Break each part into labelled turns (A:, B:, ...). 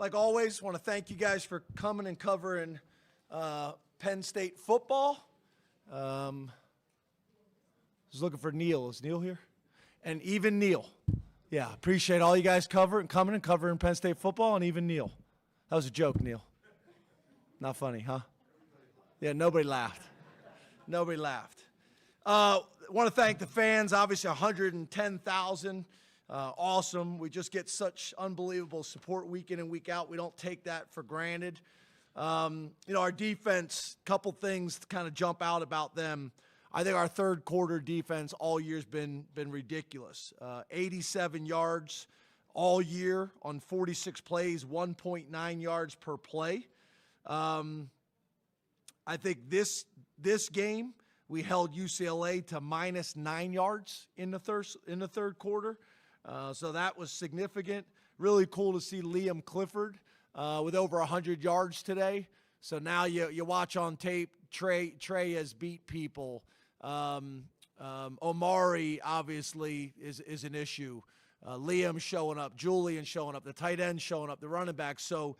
A: Like always, want to thank you guys for coming and covering Penn State football. I was looking for Neil. Is Neil here? And even Neil. Yeah, appreciate all you guys coming and covering Penn State football, and even Neil. That was a joke, Neil. Not funny, huh? Yeah, nobody laughed. Nobody laughed. Want to thank the fans, obviously 110,000. Awesome. We just get such unbelievable support week in and week out. We don't take that for granted. Our defense, couple things kind of jump out about them. I think our third quarter defense all year's been ridiculous. 87 yards all year on 46 plays, 1.9 yards per play. I think this game we held UCLA to minus 9 yards in the third quarter. So that was significant. Really cool to see Liam Clifford with over 100 yards today. So now you watch on tape, Trey has beat people. Omari obviously is an issue. Liam showing up, Julian showing up, the tight end showing up, the running back. So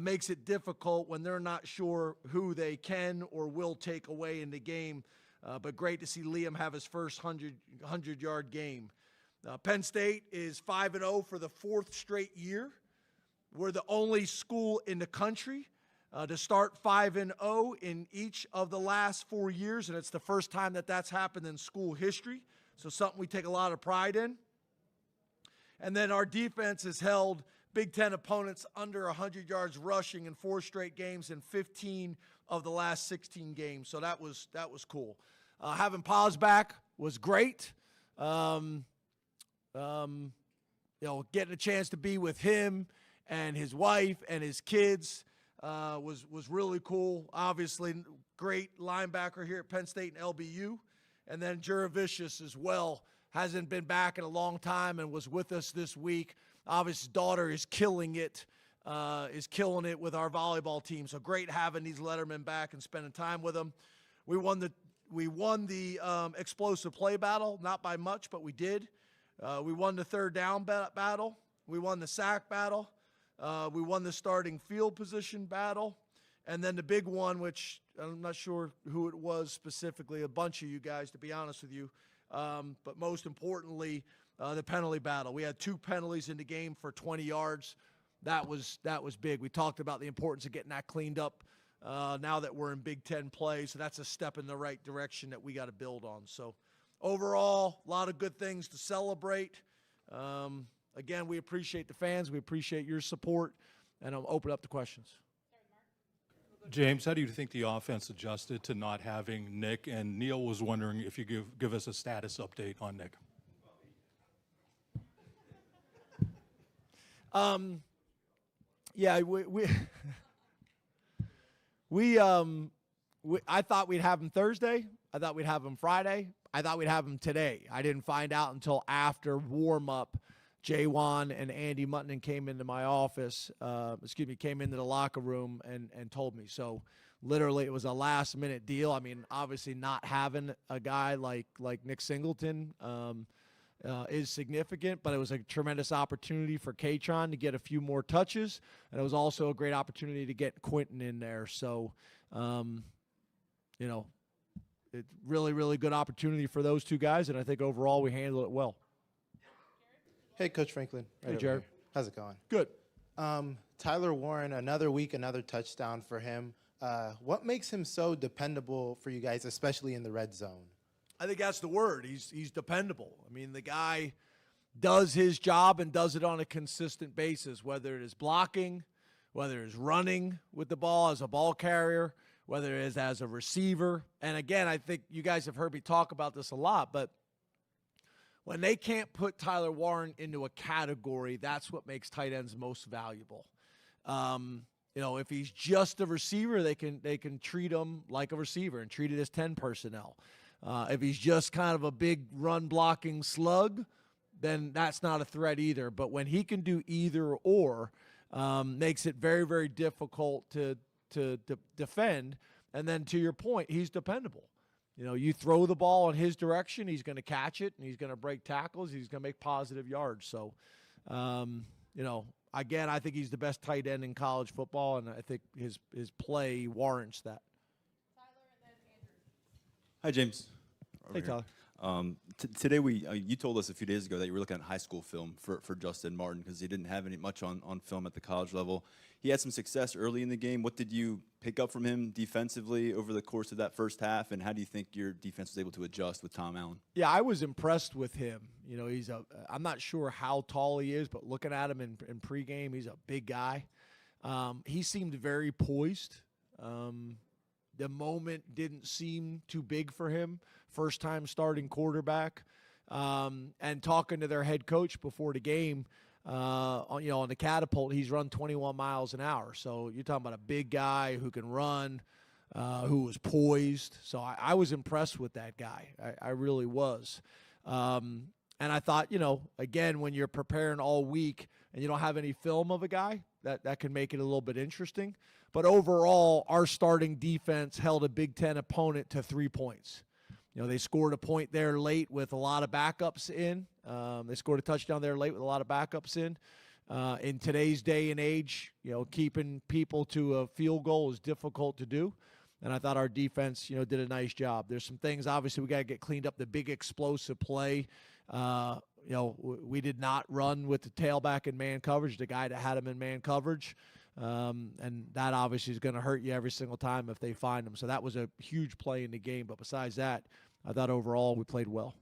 A: makes it difficult when they're not sure who they can or will take away in the game. But great to see Liam have his first 100-yard game. Penn State is 5-0 for the fourth straight year. We're the only school in the country to start 5-0 in each of the last 4 years, and it's the first time that's happened in school history. So something we take a lot of pride in. And then our defense has held Big Ten opponents under 100 yards rushing in 4 straight games and 15 of the last 16 games. So that was cool. Having Paz back was great. Getting a chance to be with him and his wife and his kids was really cool. Obviously, great linebacker here at Penn State and LBU. And then Juravicius as well. Hasn't been back in a long time and was with us this week. Obviously, his daughter is killing it with our volleyball team. So great having these lettermen back and spending time with them. We won the explosive play battle, not by much, but we did. We won the third down battle. We won the sack battle. We won the starting field position battle. And then the big one, which I'm not sure who it was specifically, a bunch of you guys, to be honest with you, but most importantly, the penalty battle. We had 2 penalties in the game for 20 yards. That was big. We talked about the importance of getting that cleaned up now that we're in Big Ten play. So that's a step in the right direction that we got to build on. So overall, a lot of good things to celebrate. Again, we appreciate the fans. We appreciate your support. And I'll open up to questions.
B: James, how do you think the offense adjusted to not having Nick? And Neil was wondering if you give us a status update on Nick.
A: Yeah, I thought we'd have him Thursday. I thought we'd have him Friday. I thought we'd have him today. I didn't find out until after warm-up. Jaywan and Andy Muttinen came into my office, came into the locker room and told me. So literally it was a last-minute deal. I mean, obviously not having a guy like Nick Singleton is significant, but it was a tremendous opportunity for Katron to get a few more touches, and it was also a great opportunity to get Quentin in there. So, it's really, really good opportunity for those 2 guys, and I think overall we handled it well.
C: Hey, Coach Franklin.
A: Hey, Jared.
C: How's it going?
A: Good.
C: Tyler Warren, another week, another touchdown for him. What makes him so dependable for you guys, especially in the red zone?
A: I think that's the word. He's dependable. I mean, the guy does his job and does it on a consistent basis, whether it is blocking, whether it is running with the ball as a ball carrier, whether it is as a receiver. And again, I think you guys have heard me talk about this a lot, but when they can't put Tyler Warren into a category, that's what makes tight ends most valuable. If he's just a receiver, they can treat him like a receiver and treat it as 10 personnel. If he's just kind of a big run-blocking slug, then that's not a threat either. But when he can do either or, makes it very, very difficult to defend. And then to your point, he's dependable. You throw the ball in his direction, he's going to catch it, and he's going to break tackles. He's going to make positive yards. So, again, I think he's the best tight end in college football, and I think his play warrants that.
D: Hi, James. Over
A: Hey,
D: here.
A: Tyler.
D: Today you told us a few days ago that you were looking at high school film for Justin Martin because he didn't have much on film at the college level. He had some success early in the game. What did you pick up from him defensively over the course of that first half, and how do you think your defense was able to adjust with Tom Allen?
A: Yeah, I was impressed with him. You know, I'm not sure how tall he is, but looking at him in pregame, he's a big guy. He seemed very poised. The moment didn't seem too big for him. First time starting quarterback. And talking to their head coach before the game, on the catapult, he's run 21 miles an hour. So you're talking about a big guy who can run, who was poised. So I was impressed with that guy. I really was. And I thought, again, when you're preparing all week and you don't have any film of a guy, that can make it a little bit interesting. But overall, our starting defense held a Big Ten opponent to 3 points. They scored a point there late with a lot of backups in. They scored a touchdown there late with a lot of backups in. In today's day and age, keeping people to a field goal is difficult to do. And I thought our defense, did a nice job. There's some things, obviously, we got to get cleaned up. The big explosive play, we did not run with the tailback in man coverage, the guy that had him in man coverage. And that obviously is going to hurt you every single time if they find him. So that was a huge play in the game. But besides that, I thought overall we played well.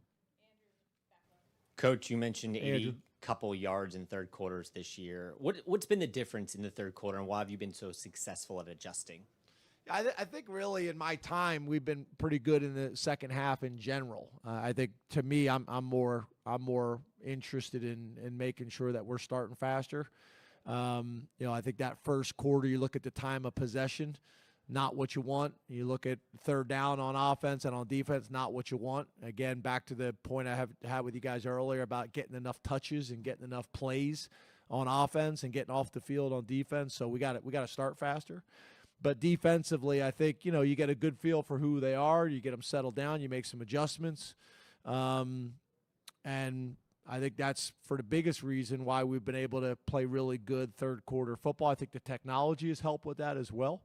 E: Coach, you mentioned 80
A: Andrew.
E: couple yards in third quarters this year. What's been the difference in the third quarter, and why have you been so successful at adjusting?
A: I think really in my time we've been pretty good in the second half in general. I think to me I'm more interested in making sure that we're starting faster. I think that first quarter you look at the time of possession, not what you want. You look at third down on offense and on defense, not what you want. Again, back to the point I had with you guys earlier about getting enough touches and getting enough plays on offense and getting off the field on defense. So we got to start faster. But defensively, I think, you get a good feel for who they are. You get them settled down. You make some adjustments. And I think that's for the biggest reason why we've been able to play really good third quarter football. I think the technology has helped with that as well.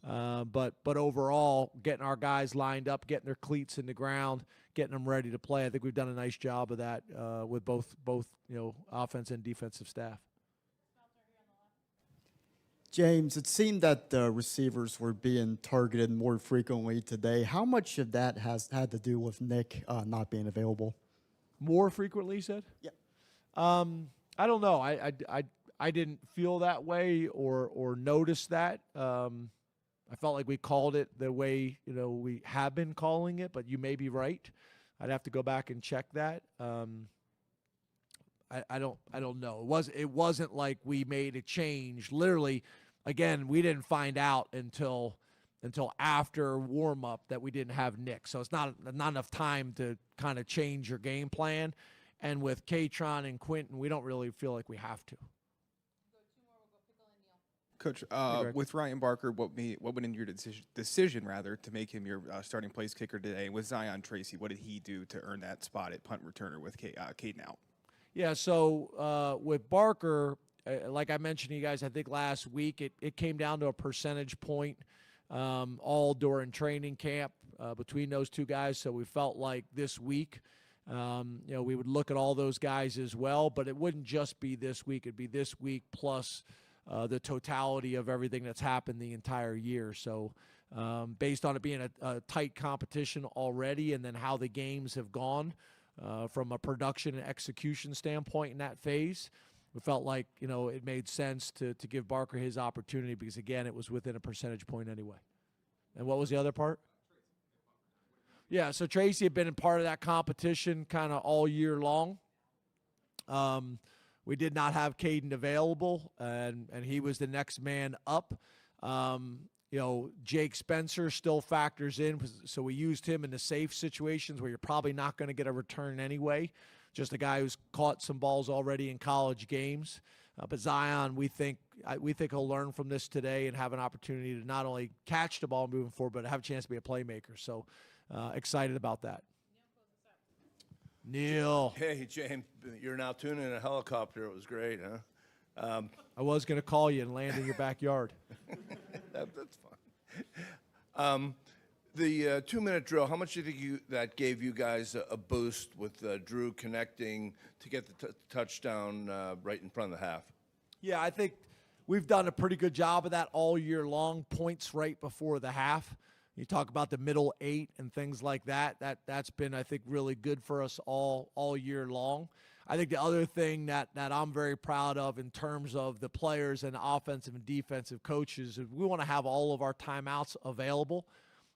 A: But overall, getting our guys lined up, getting their cleats in the ground, getting them ready to play, I think we've done a nice job of that with both offense and defensive staff.
F: James, it seemed that the receivers were being targeted more frequently today. How much of that has had to do with Nick not being available?
A: More frequently, you said?
F: Yeah.
A: I don't know. I didn't feel that way or notice that. I felt like we called it the way we have been calling it, but you may be right. I'd have to go back and check that. I don't know. It wasn't like we made a change. Literally, again, we didn't find out until after warm up that we didn't have Nick. So it's not enough time to kind of change your game plan. And with Katron and Quentin, we don't really feel like we have to.
G: Coach, with Ryan Barker, what went into your decision to make him your starting place kicker today? And with Zion Tracy, what did he do to earn that spot at punt returner with Caden out?
A: Yeah, so with Barker, like I mentioned to you guys, I think last week, it came down to a percentage point all during training camp between those two guys. So we felt like this week, we would look at all those guys as well, but it wouldn't just be this week. It'd be this week plus the totality of everything that's happened the entire year. So based on it being a tight competition already and then how the games have gone from a production and execution standpoint in that phase, we felt like, it made sense to give Barker his opportunity because, again, it was within a percentage point anyway. And what was the other part? Yeah, so Tracy had been a part of that competition kind of all year long. We did not have Caden available, and he was the next man up. Jake Spencer still factors in, so we used him in the safe situations where you're probably not going to get a return anyway. Just a guy who's caught some balls already in college games. But Zion, we think he'll learn from this today and have an opportunity to not only catch the ball moving forward, but have a chance to be a playmaker. So excited about that. Neil.
H: Hey, James, you're now tuning in a helicopter. It was great, huh?
A: I was going to call you and land in your backyard.
H: That's fine. The 2-minute drill, how much do you think that gave you guys a boost with Drew connecting to get the touchdown right in front of the half?
A: Yeah, I think we've done a pretty good job of that all year long, points right before the half. You talk about the middle 8 and things like that. That's been, I think, really good for us all year long. I think the other thing that I'm very proud of in terms of the players and offensive and defensive coaches is we want to have all of our timeouts available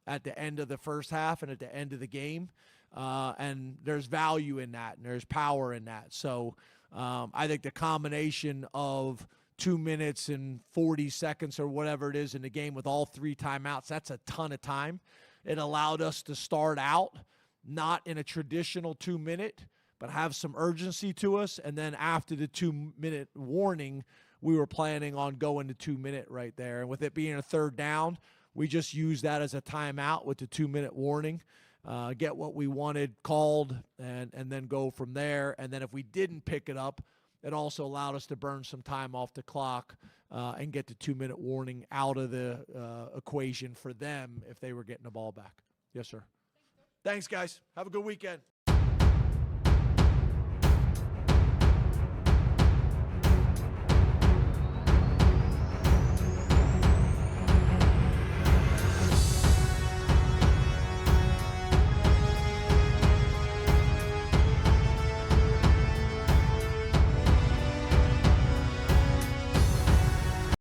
A: at the end of the first half and at the end of the game. And there's value in that, and there's power in that. So I think the combination of 2 minutes and 40 seconds or whatever it is in the game with all 3 timeouts, that's a ton of time. It allowed us to start out not in a traditional 2-minute, but have some urgency to us. And then after the 2-minute warning, we were planning on going to 2-minute right there. And with it being a third down, we just used that as a timeout with the 2-minute warning, get what we wanted called, and then go from there. And then if we didn't pick it up, it also allowed us to burn some time off the clock and get the 2-minute warning out of the equation for them if they were getting the ball back. Yes, sir. Thanks, guys. Have a good weekend.